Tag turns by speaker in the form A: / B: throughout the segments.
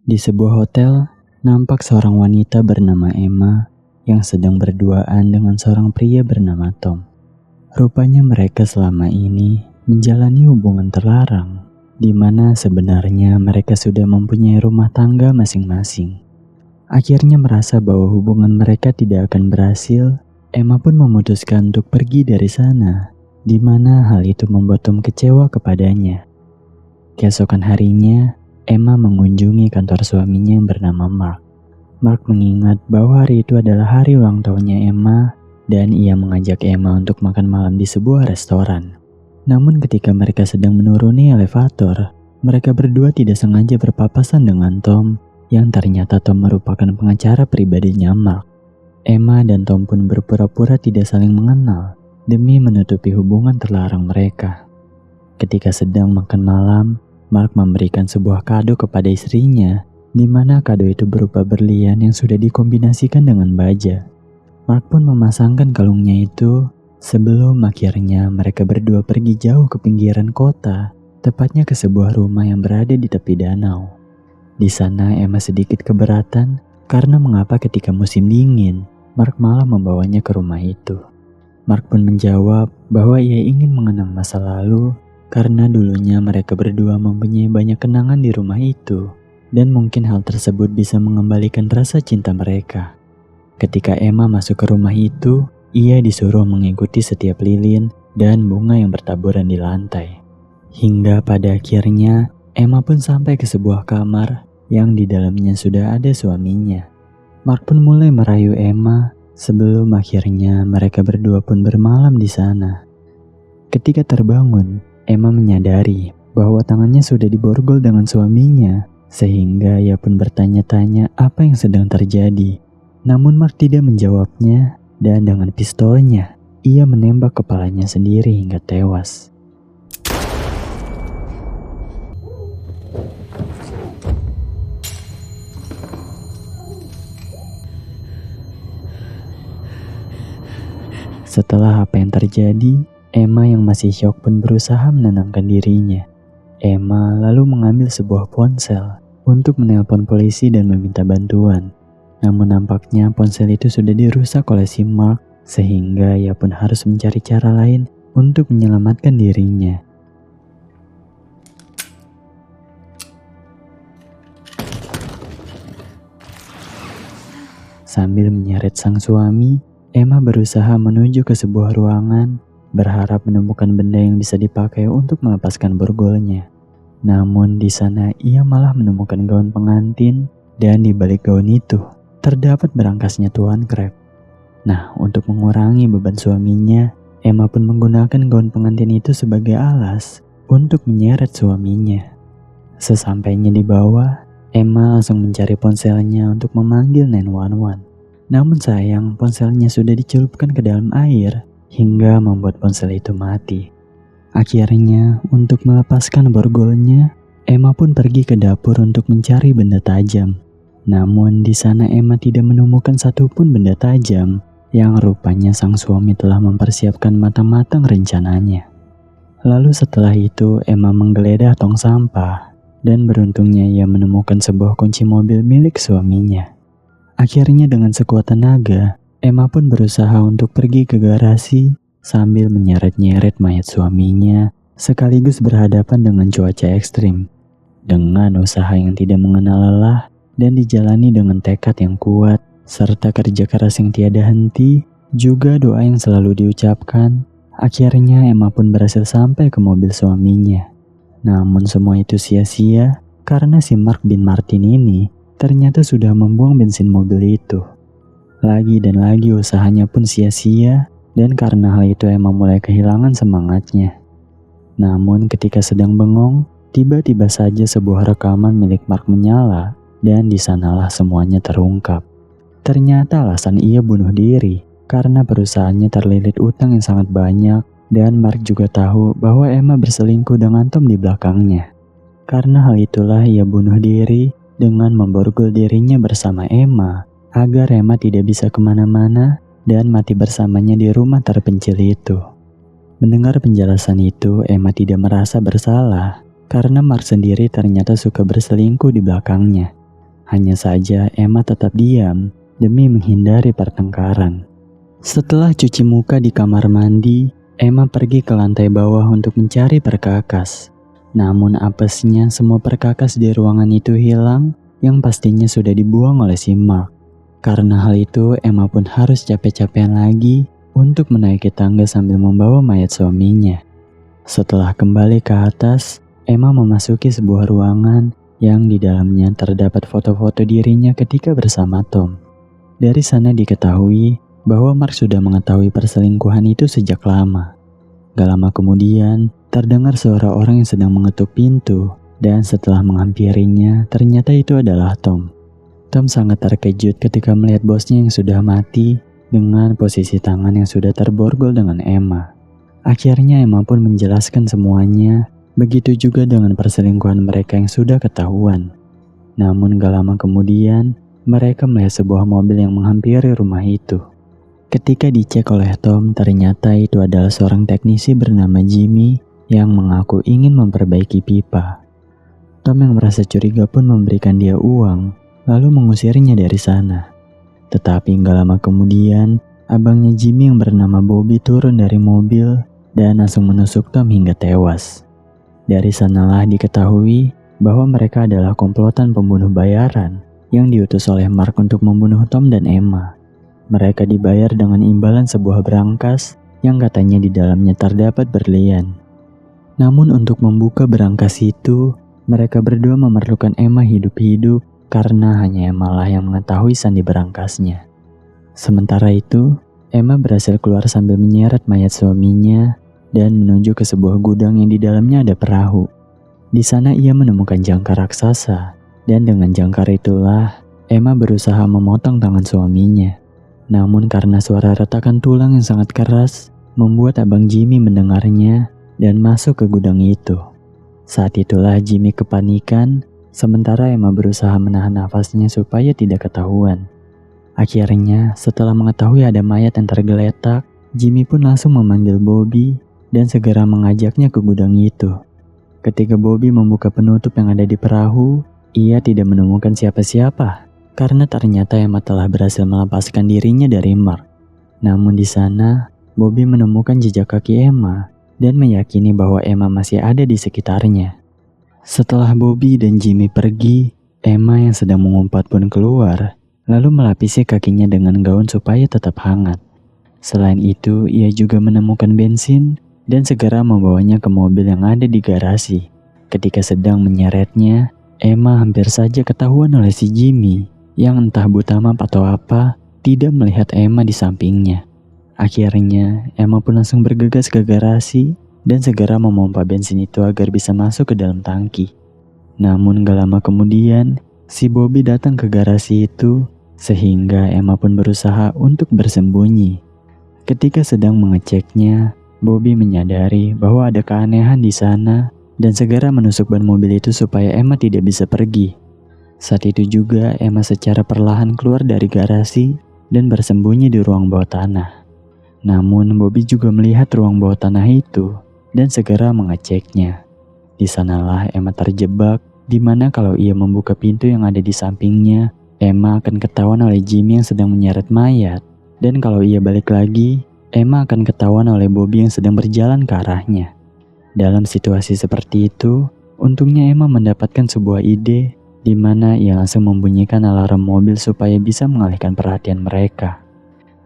A: Di sebuah hotel, nampak seorang wanita bernama Emma yang sedang berduaan dengan seorang pria bernama Tom. Rupanya mereka selama ini menjalani hubungan terlarang, di mana sebenarnya mereka sudah mempunyai rumah tangga masing-masing. Akhirnya merasa bahwa hubungan mereka tidak akan berhasil, Emma pun memutuskan untuk pergi dari sana, di mana hal itu membuat Tom kecewa kepadanya. Keesokan harinya, Emma mengunjungi kantor suaminya yang bernama Mark. Mark mengingat bahwa hari itu adalah hari ulang tahunnya Emma, dan ia mengajak Emma untuk makan malam di sebuah restoran. Namun ketika mereka sedang menuruni elevator, mereka berdua tidak sengaja berpapasan dengan Tom, yang ternyata Tom merupakan pengacara pribadinya Mark. Emma dan Tom pun berpura-pura tidak saling mengenal, demi menutupi hubungan terlarang mereka. Ketika sedang makan malam, Mark memberikan sebuah kado kepada istrinya, di mana kado itu berupa berlian yang sudah dikombinasikan dengan baja. Mark pun memasangkan kalungnya itu sebelum akhirnya mereka berdua pergi jauh ke pinggiran kota, tepatnya ke sebuah rumah yang berada di tepi danau. Di sana Emma sedikit keberatan karena mengapa ketika musim dingin, Mark malah membawanya ke rumah itu. Mark pun menjawab bahwa ia ingin mengenang masa lalu karena dulunya mereka berdua mempunyai banyak kenangan di rumah itu, dan mungkin hal tersebut bisa mengembalikan rasa cinta mereka. Ketika Emma masuk ke rumah itu, ia disuruh mengikuti setiap lilin dan bunga yang bertaburan di lantai. Hingga pada akhirnya, Emma pun sampai ke sebuah kamar yang di dalamnya sudah ada suaminya. Mark pun mulai merayu Emma sebelum akhirnya mereka berdua pun bermalam di sana. Ketika terbangun, Emma menyadari bahwa tangannya sudah diborgol dengan suaminya, sehingga ia pun bertanya-tanya apa yang sedang terjadi. Namun Mark tidak menjawabnya, dan dengan pistolnya, ia menembak kepalanya sendiri hingga tewas. Setelah apa yang terjadi, Emma yang masih syok pun berusaha menenangkan dirinya. Emma lalu mengambil sebuah ponsel untuk menelpon polisi dan meminta bantuan. Namun nampaknya ponsel itu sudah dirusak oleh si Mark, sehingga ia pun harus mencari cara lain untuk menyelamatkan dirinya. Sambil menyeret sang suami, Emma berusaha menuju ke sebuah ruangan, berharap menemukan benda yang bisa dipakai untuk melepaskan borgolnya. Namun di sana ia malah menemukan gaun pengantin, dan di balik gaun itu terdapat berangkasnya tuan krep. Nah, untuk mengurangi beban suaminya, Emma pun menggunakan gaun pengantin itu sebagai alas untuk menyeret suaminya. Sesampainya di bawah, Emma langsung mencari ponselnya untuk memanggil 911. Namun sayang, ponselnya sudah dicelupkan ke dalam air hingga membuat ponsel itu mati. Akhirnya, untuk melepaskan borgolnya, Emma pun pergi ke dapur untuk mencari benda tajam. Namun di sana Emma tidak menemukan satupun benda tajam, yang rupanya sang suami telah mempersiapkan matang-matang rencananya. Lalu setelah itu Emma menggeledah tong sampah, dan beruntungnya ia menemukan sebuah kunci mobil milik suaminya. Akhirnya dengan sekuat tenaga, Emma pun berusaha untuk pergi ke garasi sambil menyeret-nyeret mayat suaminya sekaligus berhadapan dengan cuaca ekstrim. Dengan usaha yang tidak mengenal lelah dan dijalani dengan tekad yang kuat, serta kerja keras yang tiada henti, juga doa yang selalu diucapkan, akhirnya Emma pun berhasil sampai ke mobil suaminya. Namun semua itu sia-sia karena si Mark bin Martin ini ternyata sudah membuang bensin mobil itu. Lagi dan lagi usahanya pun sia-sia, dan karena hal itu Emma mulai kehilangan semangatnya. Namun ketika sedang bengong, tiba-tiba saja sebuah rekaman milik Mark menyala, dan di sanalah semuanya terungkap. Ternyata alasan ia bunuh diri karena perusahaannya terlilit utang yang sangat banyak, dan Mark juga tahu bahwa Emma berselingkuh dengan Tom di belakangnya. Karena hal itulah ia bunuh diri dengan memborgol dirinya bersama Emma, agar Emma tidak bisa kemana-mana dan mati bersamanya di rumah terpencil itu. Mendengar penjelasan itu, Emma tidak merasa bersalah, karena Mark sendiri ternyata suka berselingkuh di belakangnya. Hanya saja Emma tetap diam demi menghindari pertengkaran. Setelah cuci muka di kamar mandi, Emma pergi ke lantai bawah untuk mencari perkakas. Namun apesnya semua perkakas di ruangan itu hilang, yang pastinya sudah dibuang oleh si Mark. Karena hal itu, Emma pun harus capek-capekan lagi untuk menaiki tangga sambil membawa mayat suaminya. Setelah kembali ke atas, Emma memasuki sebuah ruangan yang di dalamnya terdapat foto-foto dirinya ketika bersama Tom. Dari sana diketahui bahwa Mark sudah mengetahui perselingkuhan itu sejak lama. Gak lama kemudian, terdengar suara orang yang sedang mengetuk pintu, dan setelah menghampirinya, ternyata itu adalah Tom. Tom sangat terkejut ketika melihat bosnya yang sudah mati dengan posisi tangan yang sudah terborgol dengan Emma. Akhirnya Emma pun menjelaskan semuanya, begitu juga dengan perselingkuhan mereka yang sudah ketahuan. Namun gak lama kemudian, mereka melihat sebuah mobil yang menghampiri rumah itu. Ketika dicek oleh Tom, ternyata itu adalah seorang teknisi bernama Jimmy yang mengaku ingin memperbaiki pipa. Tom yang merasa curiga pun memberikan dia uang, lalu mengusirnya dari sana. Tetapi gak lama kemudian, abangnya Jimmy yang bernama Bobby turun dari mobil dan langsung menusuk Tom hingga tewas. Dari sanalah diketahui bahwa mereka adalah komplotan pembunuh bayaran yang diutus oleh Mark untuk membunuh Tom dan Emma. Mereka dibayar dengan imbalan sebuah berangkas yang katanya di dalamnya terdapat berlian. Namun untuk membuka berangkas itu, mereka berdua memerlukan Emma hidup-hidup karena hanya Emma lah yang mengetahui sandi berangkasnya. Sementara itu, Emma berhasil keluar sambil menyeret mayat suaminya dan menuju ke sebuah gudang yang di dalamnya ada perahu. Di sana ia menemukan jangkar raksasa, dan dengan jangkar itulah Emma berusaha memotong tangan suaminya. Namun karena suara retakan tulang yang sangat keras, membuat abang Jimmy mendengarnya dan masuk ke gudang itu. Saat itulah Jimmy kepanikan, sementara Emma berusaha menahan nafasnya supaya tidak ketahuan. Akhirnya, setelah mengetahui ada mayat yang tergeletak, Jimmy pun langsung memanggil Bobby dan segera mengajaknya ke gudang itu. Ketika Bobby membuka penutup yang ada di perahu, ia tidak menemukan siapa-siapa karena ternyata Emma telah berhasil melepaskan dirinya dari Mark. Namun di sana, Bobby menemukan jejak kaki Emma dan meyakini bahwa Emma masih ada di sekitarnya. Setelah Bobby dan Jimmy pergi, Emma yang sedang mengumpat pun keluar, lalu melapisi kakinya dengan gaun supaya tetap hangat. Selain itu, ia juga menemukan bensin dan segera membawanya ke mobil yang ada di garasi. Ketika sedang menyeretnya, Emma hampir saja ketahuan oleh si Jimmy yang entah buta map atau apa tidak melihat Emma di sampingnya. Akhirnya, Emma pun langsung bergegas ke garasi dan segera memompa bensin itu agar bisa masuk ke dalam tangki. Namun gak lama kemudian, si Bobby datang ke garasi itu sehingga Emma pun berusaha untuk bersembunyi. Ketika sedang mengeceknya, Bobby menyadari bahwa ada keanehan di sana dan segera menusuk ban mobil itu supaya Emma tidak bisa pergi. Saat itu juga Emma secara perlahan keluar dari garasi dan bersembunyi di ruang bawah tanah. Namun Bobby juga melihat ruang bawah tanah itu dan segera mengeceknya. Di sanalah Emma terjebak, di mana kalau ia membuka pintu yang ada di sampingnya, Emma akan ketahuan oleh Jimmy yang sedang menyeret mayat. Dan kalau ia balik lagi, Emma akan ketahuan oleh Bobby yang sedang berjalan ke arahnya. Dalam situasi seperti itu, untungnya Emma mendapatkan sebuah ide di mana ia langsung membunyikan alarm mobil supaya bisa mengalihkan perhatian mereka.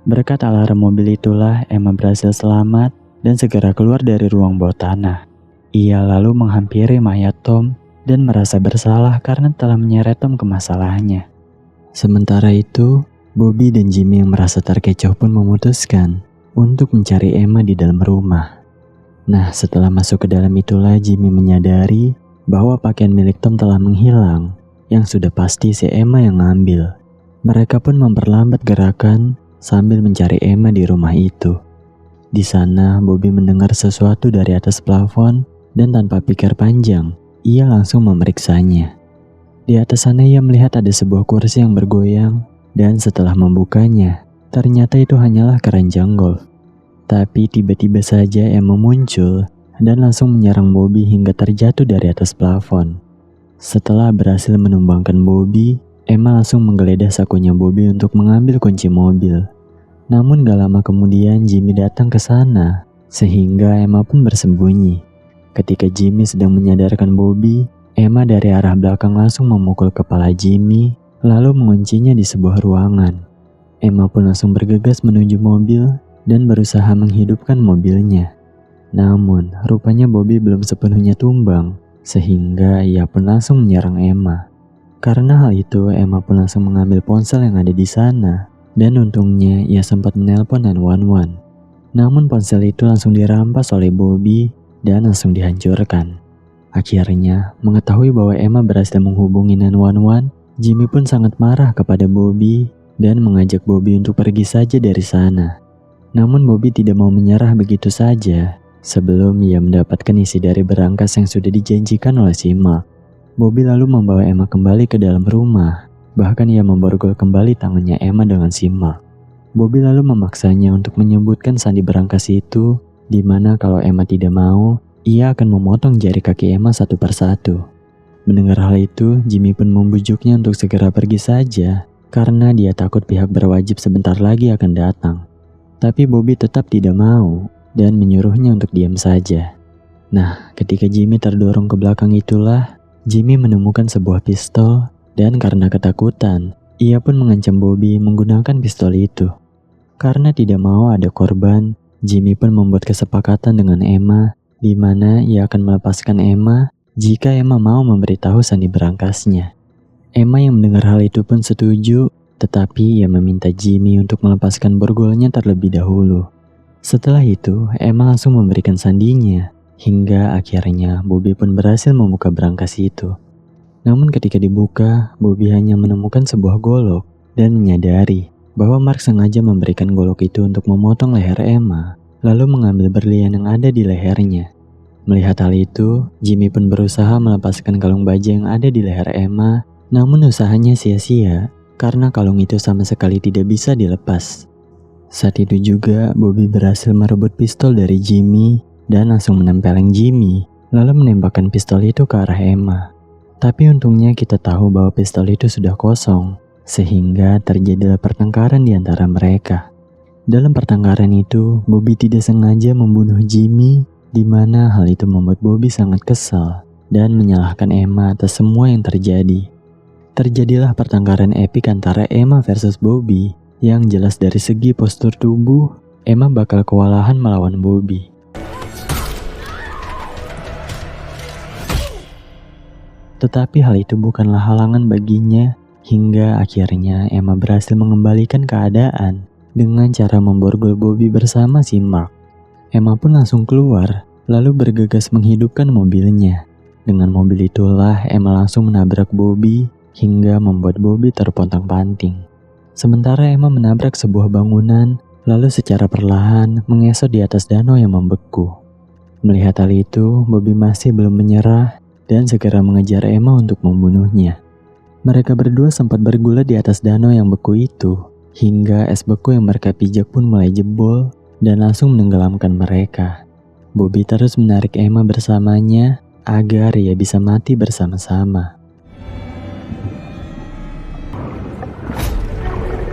A: Berkat alarm mobil itulah Emma berhasil selamat dan segera keluar dari ruang bawah tanah. Ia lalu menghampiri mayat Tom dan merasa bersalah karena telah menyeret Tom ke masalahnya. Sementara itu, Bobby dan Jimmy yang merasa terkecoh pun memutuskan untuk mencari Emma di dalam rumah. Nah, setelah masuk ke dalam itulah Jimmy menyadari bahwa pakaian milik Tom telah menghilang, yang sudah pasti si Emma yang ngambil. Mereka pun memperlambat gerakan sambil mencari Emma di rumah itu. Di sana, Bobby mendengar sesuatu dari atas plafon dan tanpa pikir panjang, ia langsung memeriksanya. Di atas sana ia melihat ada sebuah kursi yang bergoyang dan setelah membukanya, ternyata itu hanyalah keranjang golf. Tapi tiba-tiba saja Emma muncul dan langsung menyerang Bobby hingga terjatuh dari atas plafon. Setelah berhasil menumbangkan Bobby, Emma langsung menggeledah sakunya Bobby untuk mengambil kunci mobil. Namun gak lama kemudian Jimmy datang ke sana, sehingga Emma pun bersembunyi. Ketika Jimmy sedang menyadarkan Bobby, Emma dari arah belakang langsung memukul kepala Jimmy, lalu menguncinya di sebuah ruangan. Emma pun langsung bergegas menuju mobil dan berusaha menghidupkan mobilnya. Namun, rupanya Bobby belum sepenuhnya tumbang, sehingga ia pun langsung menyerang Emma. Karena hal itu, Emma pun langsung mengambil ponsel yang ada di sana, dan untungnya ia sempat menelpon 911. Namun ponsel itu langsung dirampas oleh Bobby dan langsung dihancurkan. Akhirnya, mengetahui bahwa Emma berhasil menghubungi 911, Jimmy pun sangat marah kepada Bobby dan mengajak Bobby untuk pergi saja dari sana. Namun Bobby tidak mau menyerah begitu saja sebelum ia mendapatkan isi dari berangkas yang sudah dijanjikan oleh si Mark. Bobby lalu membawa Emma kembali ke dalam rumah, bahkan ia memborgol kembali tangannya Emma dengan si Mark. Bobby lalu memaksanya untuk menyebutkan sandi berangkas itu, di mana kalau Emma tidak mau, ia akan memotong jari kaki Emma satu persatu. Mendengar hal itu, Jimmy pun membujuknya untuk segera pergi saja, karena dia takut pihak berwajib sebentar lagi akan datang. Tapi Bobby tetap tidak mau, dan menyuruhnya untuk diam saja. Nah, ketika Jimmy terdorong ke belakang itulah, Jimmy menemukan sebuah pistol, dan karena ketakutan, ia pun mengancam Bobby menggunakan pistol itu. Karena tidak mau ada korban, Jimmy pun membuat kesepakatan dengan Emma, di mana ia akan melepaskan Emma jika Emma mau memberitahu sandi berangkasnya. Emma yang mendengar hal itu pun setuju, tetapi ia meminta Jimmy untuk melepaskan borgolnya terlebih dahulu. Setelah itu, Emma langsung memberikan sandinya, hingga akhirnya Bobby pun berhasil membuka berangkas itu. Namun ketika dibuka, Bobby hanya menemukan sebuah golok dan menyadari bahwa Mark sengaja memberikan golok itu untuk memotong leher Emma, lalu mengambil berlian yang ada di lehernya. Melihat hal itu, Jimmy pun berusaha melepaskan kalung baja yang ada di leher Emma, namun usahanya sia-sia karena kalung itu sama sekali tidak bisa dilepas. Saat itu juga, Bobby berhasil merebut pistol dari Jimmy dan langsung menempeleng Jimmy, lalu menembakkan pistol itu ke arah Emma. Tapi untungnya kita tahu bahwa pistol itu sudah kosong, sehingga terjadilah pertengkaran di antara mereka. Dalam pertengkaran itu, Bobby tidak sengaja membunuh Jimmy, di mana hal itu membuat Bobby sangat kesal dan menyalahkan Emma atas semua yang terjadi. Terjadilah pertengkaran epik antara Emma versus Bobby, yang jelas dari segi postur tubuh, Emma bakal kewalahan melawan Bobby. Tetapi hal itu bukanlah halangan baginya, hingga akhirnya Emma berhasil mengembalikan keadaan dengan cara memborgol Bobby bersama si Mark. Emma pun langsung keluar, lalu bergegas menghidupkan mobilnya. Dengan mobil itulah Emma langsung menabrak Bobby, hingga membuat Bobby terpontang-panting. Sementara Emma menabrak sebuah bangunan, lalu secara perlahan mengesot di atas danau yang membeku. Melihat hal itu, Bobby masih belum menyerah dan segera mengejar Emma untuk membunuhnya. Mereka berdua sempat bergulat di atas danau yang beku itu, hingga es beku yang mereka pijak pun mulai jebol dan langsung menenggelamkan mereka. Bobby terus menarik Emma bersamanya agar ia bisa mati bersama-sama.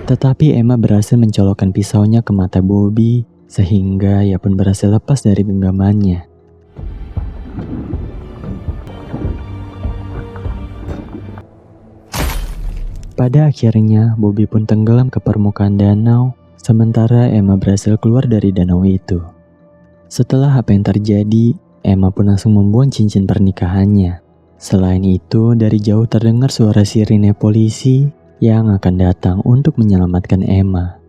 A: Tetapi Emma berhasil mencolokkan pisaunya ke mata Bobby, sehingga ia pun berhasil lepas dari genggamannya. Pada akhirnya, Bobby pun tenggelam ke permukaan danau, sementara Emma berhasil keluar dari danau itu. Setelah apa yang terjadi, Emma pun langsung membuang cincin pernikahannya. Selain itu, dari jauh terdengar suara sirine polisi yang akan datang untuk menyelamatkan Emma.